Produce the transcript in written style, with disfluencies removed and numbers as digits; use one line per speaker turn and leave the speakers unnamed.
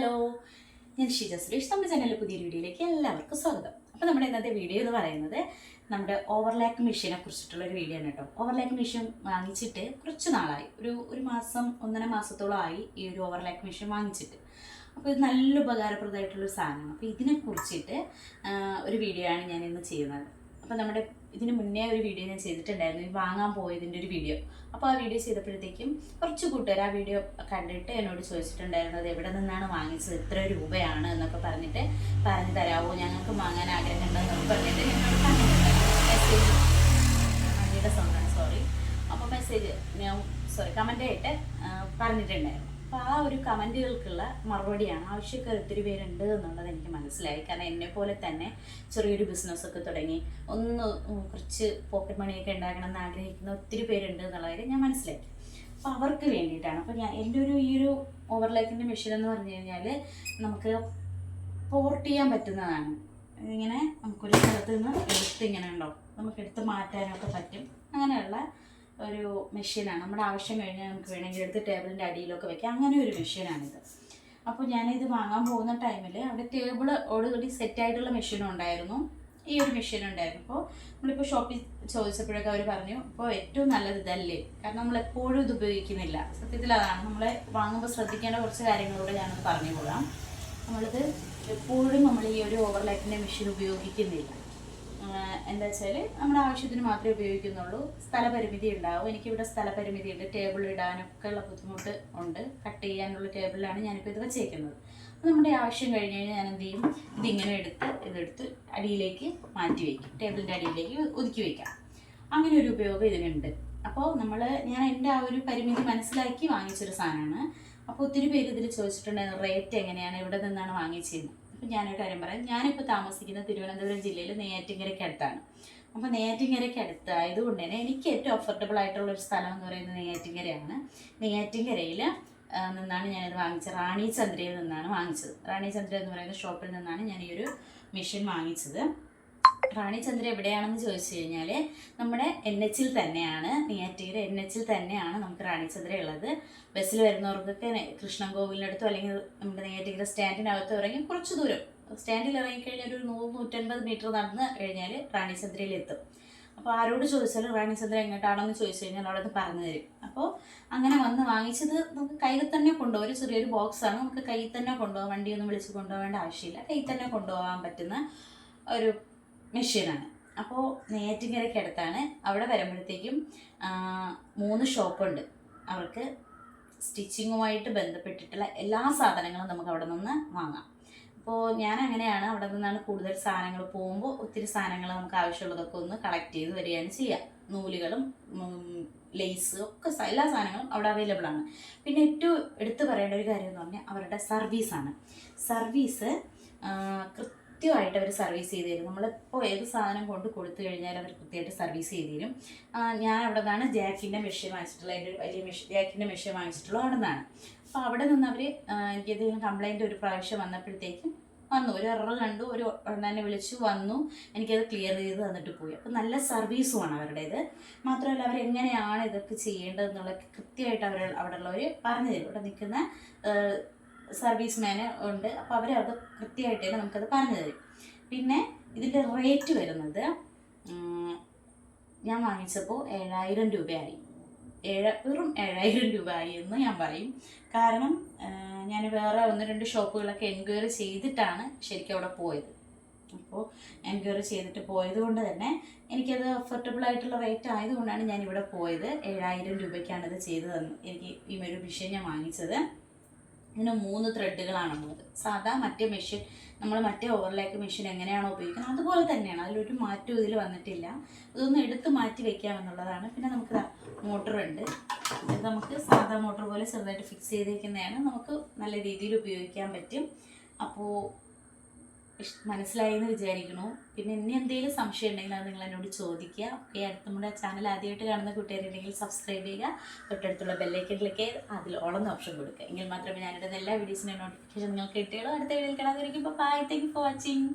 Hello, ഞാൻ ഷീജ സുരേഷ്. നമ്മുടെ ചാനലിലെ പുതിയൊരു വീഡിയോയിലേക്ക് എല്ലാവർക്കും സ്വാഗതം. അപ്പോൾ നമ്മുടെ ഇന്നത്തെ വീഡിയോ എന്ന് പറയുന്നത് നമ്മുടെ ഓവർലാക്ക് മെഷീനെ കുറിച്ചിട്ടുള്ളൊരു വീഡിയോ ആണ് കേട്ടോ. ഓവർലാക്ക് മെഷീൻ വാങ്ങിച്ചിട്ട് കുറച്ച് നാളായി, ഒരു മാസം 1.5 മാസത്തോളമായി ഈ ഒരു ഓവർലാക്ക് മെഷീൻ വാങ്ങിച്ചിട്ട്. അപ്പോൾ ഇത് നല്ല ഉപകാരപ്രദമായിട്ടുള്ളൊരു സാധനമാണ്. അപ്പോൾ ഇതിനെ കുറിച്ചിട്ട് ഒരു വീഡിയോ ആണ് ഞാൻ ഇന്ന് ചെയ്യുന്നത്. അപ്പോൾ നമ്മുടെ ഇതിന് മുന്നേ ഒരു വീഡിയോ ഞാൻ ചെയ്തിട്ടുണ്ടായിരുന്നു, ഈ വാങ്ങാൻ പോയതിൻ്റെ ഒരു വീഡിയോ. അപ്പോൾ ആ വീഡിയോ ചെയ്തപ്പോഴത്തേക്കും കുറച്ച് കൂട്ടുകാർ ആ വീഡിയോ കണ്ടിട്ട് എന്നോട് ചോദിച്ചിട്ടുണ്ടായിരുന്നത് എവിടെ നിന്നാണ് വാങ്ങിച്ചത്, എത്ര രൂപയാണ് എന്നൊക്കെ പറഞ്ഞിട്ട് പറഞ്ഞു തരാമോ, ഞങ്ങൾക്ക് വാങ്ങാൻ ആഗ്രഹമുണ്ടെന്നൊക്കെ പറഞ്ഞിട്ട് എന്നോട് പറഞ്ഞിട്ടുണ്ടായിരുന്നു. മെസ്സേജ് വണ്ടിയുടെ സൗണ്ടാണ്, മെസ്സേജ് കമൻ്റ് ആയിട്ട് പറഞ്ഞിട്ടുണ്ടായിരുന്നു. അപ്പോൾ ആ ഒരു കമൻറ്റുകൾക്കുള്ള മറുപടിയാണ്. ആവശ്യക്കാർ ഒത്തിരി പേരുണ്ട് എന്നുള്ളത് എനിക്ക് മനസ്സിലായി. കാരണം എന്നെപ്പോലെ തന്നെ ചെറിയൊരു ബിസിനസ്സൊക്കെ തുടങ്ങി കുറച്ച് പോക്കറ്റ് മണിയൊക്കെ ഉണ്ടാക്കണമെന്ന് ആഗ്രഹിക്കുന്ന ഒത്തിരി പേരുണ്ട് എന്നുള്ള കാര്യം ഞാൻ മനസ്സിലാക്കി. അപ്പോൾ അവർക്ക് വേണ്ടിയിട്ടാണ്. അപ്പോൾ എൻ്റെ ഈ ഒരു ഓവർലാക്കിൻ്റെ മെഷീൻ എന്ന് പറഞ്ഞു കഴിഞ്ഞാൽ നമുക്ക് പോർട്ട് ചെയ്യാൻ പറ്റുന്നതാണ്. ഇങ്ങനെ നമുക്കൊരു സ്ഥലത്ത് നിന്ന് ഇങ്ങനെ ഉണ്ടോ, നമുക്ക് എടുത്ത് മാറ്റാനൊക്കെ പറ്റും. അങ്ങനെയുള്ള ഒരു മെഷീനാണ്. നമ്മുടെ ആവശ്യം കഴിഞ്ഞാൽ നമുക്ക് വേണമെങ്കിൽ എടുത്ത് ടേബിളിൻ്റെ അടിയിലൊക്കെ വെക്കാം. അങ്ങനെ ഒരു മെഷീനാണിത്. അപ്പോൾ ഞാനിത് വാങ്ങാൻ പോകുന്ന ടൈമിൽ അവിടെ ടേബിൾ ഓൾറെഡി സെറ്റായിട്ടുള്ള മെഷീനും ഉണ്ടായിരുന്നു, ഈ ഒരു മെഷീൻ ഉണ്ടായിരുന്നു. അപ്പോൾ നമ്മളിപ്പോൾ ഷോപ്പിൽ ചോദിച്ചപ്പോഴൊക്കെ അവർ പറഞ്ഞു ഇപ്പോൾ ഏറ്റവും നല്ലത് ഇതല്ലേ, കാരണം നമ്മളെപ്പോഴും ഇത് ഉപയോഗിക്കുന്നില്ല. സത്യത്തിൽ അതാണ് നമ്മൾ വാങ്ങുമ്പോൾ ശ്രദ്ധിക്കേണ്ട കുറച്ച് കാര്യങ്ങളൂടെ ഞാനത് പറഞ്ഞു പോകാം. നമ്മളിത് എപ്പോഴും നമ്മൾ ഈ ഒരു ഓവർലാക്കിൻ്റെ മെഷീൻ ഉപയോഗിക്കുന്നില്ല. എന്താ വെച്ചാൽ നമ്മുടെ ആവശ്യത്തിന് മാത്രമേ ഉപയോഗിക്കുന്നുള്ളൂ. സ്ഥലപരിമിതി ഉണ്ടാവും. എനിക്കിവിടെ സ്ഥലപരിമിതി ഉണ്ട്, ടേബിൾ ഇടാനൊക്കെ ഉള്ള ബുദ്ധിമുട്ട് ഉണ്ട്. കട്ട് ചെയ്യാനുള്ള ടേബിളിലാണ് ഞാനിപ്പോൾ ഇത് വെച്ചേക്കുന്നത്. അപ്പോൾ നമ്മുടെ ആവശ്യം കഴിഞ്ഞ് കഴിഞ്ഞാൽ ഞാൻ എന്ത് ചെയ്യും, ഇതിങ്ങനെ ഇതെടുത്ത് അടിയിലേക്ക് മാറ്റി വയ്ക്കും, ടേബിളിൻ്റെ അടിയിലേക്ക് ഒതുക്കി വയ്ക്കാം. അങ്ങനെ ഒരു ഉപയോഗം ഇതിനുണ്ട്. അപ്പോൾ ഞാൻ എൻ്റെ ആ ഒരു പരിമിതി മനസ്സിലാക്കി വാങ്ങിച്ചൊരു സാധനമാണ്. അപ്പോൾ ഒത്തിരി പേര് ഇതിൽ ചോദിച്ചിട്ടുണ്ടായിരുന്നു റേറ്റ് എങ്ങനെയാണ്, എവിടെ നിന്നാണ് വാങ്ങിച്ചതെന്ന്. അപ്പോൾ ഞാനൊരു കാര്യം പറയാം. ഞാനിപ്പോൾ താമസിക്കുന്ന തിരുവനന്തപുരം ജില്ലയിൽ നെയ്യാറ്റിൻകരയ്ക്ക് അടുത്താണ്. അപ്പോൾ നെയ്യാറ്റിൻകരയ്ക്ക് അടുത്തായതുകൊണ്ട് തന്നെ എനിക്ക് ഏറ്റവും അഫോർഡബിൾ ആയിട്ടുള്ളൊരു സ്ഥലം എന്ന് പറയുന്നത് നെയ്യാറ്റിൻകരയാണ്. നെയ്യാറ്റിൻകരയിൽ നിന്നാണ് ഞാനിത് വാങ്ങിച്ചത്. റാണി ചന്ദ്രയിൽ നിന്നാണ് വാങ്ങിച്ചത്. റാണി ചന്ദ്ര എന്ന് പറയുന്ന ഷോപ്പിൽ നിന്നാണ് ഞാൻ ഈ ഒരു മെഷീൻ വാങ്ങിച്ചത്. റാണി ചന്ദ്ര എവിടെയാണെന്ന് ചോദിച്ചു കഴിഞ്ഞാൽ നമ്മുടെ NH തന്നെയാണ്, നെയ്യാറ്റിൻകര NH തന്നെയാണ് നമുക്ക് റാണി ചന്ദ്ര ഉള്ളത്. ബസ്സിൽ വരുന്നവർക്കൊക്കെ കൃഷ്ണൻകോവിലിനടുത്തോ അല്ലെങ്കിൽ നമ്മുടെ നെയ്യാറ്റിൻകര സ്റ്റാൻഡിനകത്തോ ഇറങ്ങി കുറച്ച് ദൂരം, സ്റ്റാൻഡിൽ ഇറങ്ങിക്കഴിഞ്ഞാൽ ഒരു 100-150 മീറ്റർ നടന്ന് കഴിഞ്ഞാൽ റാണി ചന്ദ്രയിൽ എത്തും. അപ്പോൾ ആരോട് ചോദിച്ചാലും റാണി ചന്ദ്ര എങ്ങോട്ടാണെന്ന് ചോദിച്ചു കഴിഞ്ഞാൽ അവിടെ നിന്ന് പറഞ്ഞു തരും. അപ്പോൾ അങ്ങനെ വന്ന് വാങ്ങിച്ചത് നമുക്ക് കയ്യിൽ തന്നെ കൊണ്ടുപോകാം. ഒരു ചെറിയൊരു ബോക്സാണ്, നമുക്ക് കയ്യിൽ തന്നെ കൊണ്ടുപോകാം. വണ്ടിയൊന്നും വിളിച്ച് കൊണ്ടുപോകേണ്ട ആവശ്യമില്ല, കയ്യിൽ തന്നെ കൊണ്ടുപോകാൻ പറ്റുന്ന ഒരു മെഷീനാണ്. അപ്പോൾ നെയ്യാറ്റിൻകരയ്ക്ക് അടുത്താണ്. അവിടെ വരുമ്പോഴത്തേക്കും 3 ഷോപ്പുണ്ട്. അവർക്ക് സ്റ്റിച്ചിങ്ങുമായിട്ട് ബന്ധപ്പെട്ടിട്ടുള്ള എല്ലാ സാധനങ്ങളും നമുക്ക് അവിടെ നിന്ന് വാങ്ങാം. അപ്പോൾ ഞാൻ അങ്ങനെയാണ്, അവിടെ നിന്നാണ് കൂടുതൽ സാധനങ്ങൾ. പോകുമ്പോൾ ഒത്തിരി സാധനങ്ങൾ നമുക്ക് ആവശ്യമുള്ളതൊക്കെ ഒന്ന് കളക്ട് ചെയ്ത് വരികയാണ് ചെയ്യുക. നൂലുകളും ലേസ് ഒക്കെ എല്ലാ സാധനങ്ങളും അവിടെ അവൈലബിൾ ആണ്. പിന്നെ ഏറ്റവും എടുത്തു പറയേണ്ട ഒരു കാര്യം എന്ന് പറഞ്ഞാൽ അവരുടെ സർവീസാണ്. സർവീസ് കൃത്യമായിട്ട് അവർ സർവീസ് ചെയ്ത് തരും. നമ്മളിപ്പോൾ ഏത് സാധനം കൊണ്ട് കൊടുത്തു കഴിഞ്ഞാൽ അവർ കൃത്യമായിട്ട് സർവീസ് ചെയ്ത് തരും. ഞാൻ അവിടെ നിന്നാണ് ജാക്കിൻ്റെ മെഷീൻ വാങ്ങിച്ചിട്ടുള്ളത്, എൻ്റെ വലിയ ജാക്കിൻ്റെ മെഷീൻ വാങ്ങിച്ചിട്ടുള്ളത് അവിടെ നിന്നാണ്. അപ്പോൾ അവിടെ നിന്ന് അവർ എനിക്കെന്തെങ്കിലും കംപ്ലൈൻറ്റ് ഒരു പ്രാവശ്യം വന്നപ്പോഴത്തേക്കും ഒരു എറർ കണ്ടു, എന്നെ വിളിച്ചു വന്നു, എനിക്കത് ക്ലിയർ ചെയ്ത് തന്നിട്ട് പോയി. അപ്പോൾ നല്ല സർവീസുമാണ് അവരുടേത്. മാത്രമല്ല അവരെങ്ങനെയാണ് ഇതൊക്കെ ചെയ്യേണ്ടതെന്നുള്ളത് കൃത്യമായിട്ട് അവിടെ ഉള്ളവർ പറഞ്ഞു തരും. ഇവിടെ നിൽക്കുന്ന സർവീസ് മാന് ഉണ്ട്. അപ്പോൾ അവരത് കൃത്യമായിട്ട് തന്നെ നമുക്കത് പറഞ്ഞു തരും. പിന്നെ ഇതിൻ്റെ റേറ്റ് വരുന്നത് ഞാൻ വാങ്ങിച്ചപ്പോൾ 7000 രൂപയായി. വെറും 7000 രൂപയായി എന്ന് ഞാൻ പറയും. കാരണം ഞാൻ വേറെ 1-2 ഷോപ്പുകളൊക്കെ എൻക്വയറി ചെയ്തിട്ടാണ് ശരിക്കും അവിടെ പോയത്. അപ്പോൾ എൻക്വയറി ചെയ്തിട്ട് പോയത് കൊണ്ട് തന്നെ എനിക്കത് അഫോർഡബിൾ ആയിട്ടുള്ള റേറ്റ് ആയതുകൊണ്ടാണ് ഞാനിവിടെ പോയത്. 7000 രൂപയ്ക്കാണ് ഇത് ചെയ്തു തന്നത്. എനിക്ക് ഈ ഒരു മെഷീൻ ഞാൻ വാങ്ങിച്ചത്. ഇതിന് 3 ത്രെഡുകളാണുള്ളത്. സാധാ മറ്റേ മെഷീൻ, നമ്മൾ മറ്റേ ഓവർലാക്ക് മെഷീൻ എങ്ങനെയാണോ ഉപയോഗിക്കുന്നത് അതുപോലെ തന്നെയാണ്, അതിലൊരു മാറ്റവും ഇതിൽ വന്നിട്ടില്ല. ഇതൊന്ന് എടുത്ത് മാറ്റി വെക്കാമെന്നുള്ളതാണ്. പിന്നെ നമുക്ക് മോട്ടറുണ്ട്. ഇത് നമുക്ക് സാധാ മോട്ടർ പോലെ ചെറുതായിട്ട് ഫിക്സ് ചെയ്തേക്കുന്നതാണ്. നമുക്ക് നല്ല രീതിയിൽ ഉപയോഗിക്കാൻ പറ്റും. അപ്പോൾ മനസ്സിലായെന്ന് വിചാരിക്കുന്നു. പിന്നെ ഇനി എന്തെങ്കിലും സംശയം ഉണ്ടെങ്കിൽ അത് നിങ്ങൾ എന്നോട് ചോദിക്കുക. അടുത്ത് നമ്മുടെ ചാനൽ ആദ്യമായിട്ട് കാണുന്ന കൂട്ടുകാരുണ്ടെങ്കിൽ സബ്സ്ക്രൈബ് ചെയ്യുക, തൊട്ടടുത്തുള്ള ബെല്ലൈക്കൻ ക്ലിക്ക് ചെയ്ത് അതിൽ ഓളെന്ന ഓപ്ഷൻ കൊടുക്കുക. എങ്കിൽ മാത്രമേ ഞാനിടുന്ന എല്ലാ വീഡിയോസിൻ്റെ നോട്ടിഫിക്കേഷൻ നിങ്ങൾക്ക് കിട്ടുകയുള്ളൂ. അടുത്ത വീഡിയോയിൽ കാണാതിരിക്കുമ്പോൾ bye, thank you for watching.